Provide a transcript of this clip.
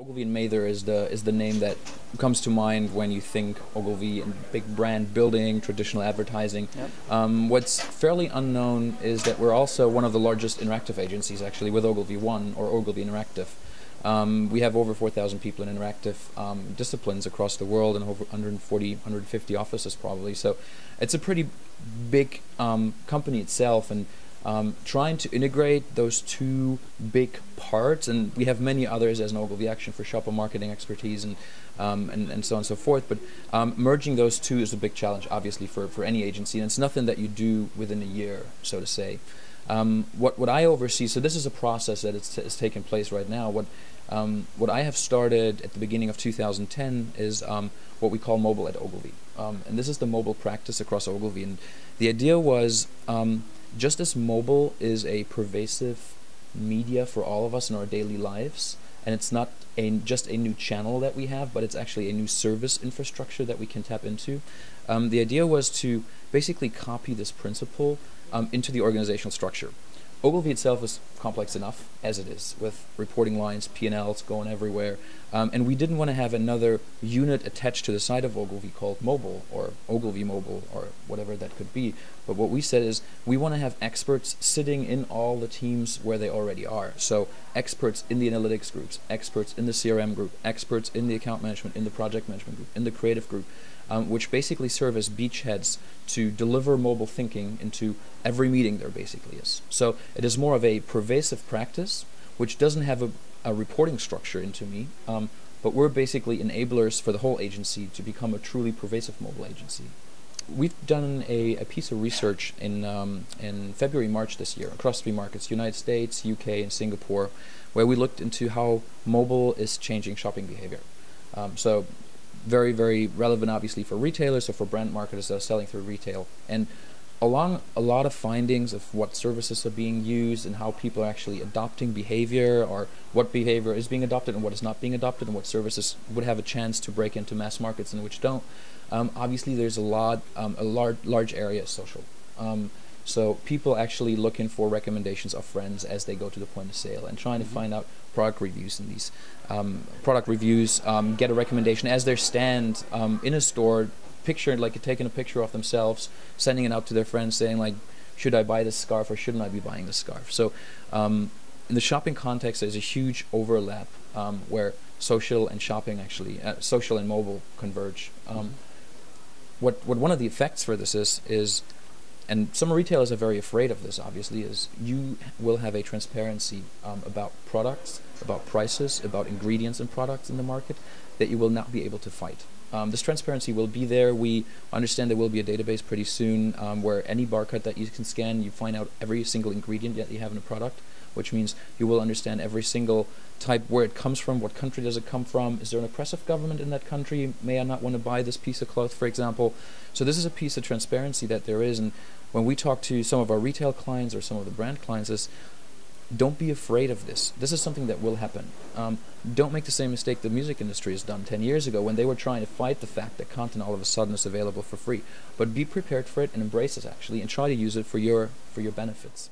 Ogilvy and Mather is the name that comes to mind when you think Ogilvy and big brand building, traditional advertising. Yep. What's fairly unknown is that we're also one of the largest interactive agencies actually with OgilvyOne or Ogilvy Interactive. We have over 4,000 people in interactive disciplines across the world and over 150 offices probably. So it's a pretty big company itself, and trying to integrate those two big parts, and we have many others as an Ogilvy Action for shopper marketing expertise and so on and so forth, but merging those two is a big challenge obviously for any agency, and it's nothing that you do within a year, so to say. What I oversee, so this is a process that is taking place right now. What I have started at the beginning of 2010 is what we call Mobile at Ogilvy, and this is the mobile practice across Ogilvy, and the idea was just as mobile is a pervasive media for all of us in our daily lives, and it's not just a new channel that we have, but it's actually a new service infrastructure that we can tap into. The idea was to basically copy this principle into the organizational structure. Ogilvy itself is complex enough as it is, with reporting lines, P&Ls going everywhere, and we didn't want to have another unit attached to the side of Ogilvy called Mobile or Ogilvy Mobile or whatever that could be. But what we said is we want to have experts sitting in all the teams where they already are. So experts in the analytics groups, experts in the CRM group, experts in the account management, in the project management group, in the creative group, which basically serve as beachheads to deliver mobile thinking into every meeting there basically is. So it is more of a pervasive practice, which doesn't have a reporting structure into me, but we're basically enablers for the whole agency to become a truly pervasive mobile agency. We've done a piece of research in February, March this year across 3 markets, United States, UK, and Singapore, where we looked into how mobile is changing shopping behavior. So very, very relevant obviously for retailers, so for brand marketers that are selling through retail. And along a lot of findings of what services are being used and how people are actually adopting behavior, or what behavior is being adopted and what is not being adopted, and what services would have a chance to break into mass markets and which don't. Obviously there's a large area of social. So people actually looking for recommendations of friends as they go to the point of sale and trying to find out product reviews, and these product reviews get a recommendation as they stand in a store, taking a picture of themselves, sending it out to their friends saying like, should I buy this scarf or shouldn't I be buying this scarf? So in the shopping context there's a huge overlap where social and shopping actually, social and mobile converge. What one of the effects for this is, and some retailers are very afraid of this obviously, is you will have a transparency about products, about prices, about ingredients and products in the market that you will not be able to fight. This transparency will be there. We understand there will be a database pretty soon where any barcode that you can scan, you find out every single ingredient that you have in a product, which means you will understand every single type, where it comes from, what country does it come from, is there an oppressive government in that country, may I not want to buy this piece of cloth, for example. So this is a piece of transparency that there is, and when we talk to some of our retail clients or some of the brand clients, is don't be afraid of this. This is something that will happen. Don't make the same mistake the music industry has done 10 years ago when they were trying to fight the fact that content all of a sudden is available for free. But be prepared for it and embrace it actually, and try to use it for your benefits.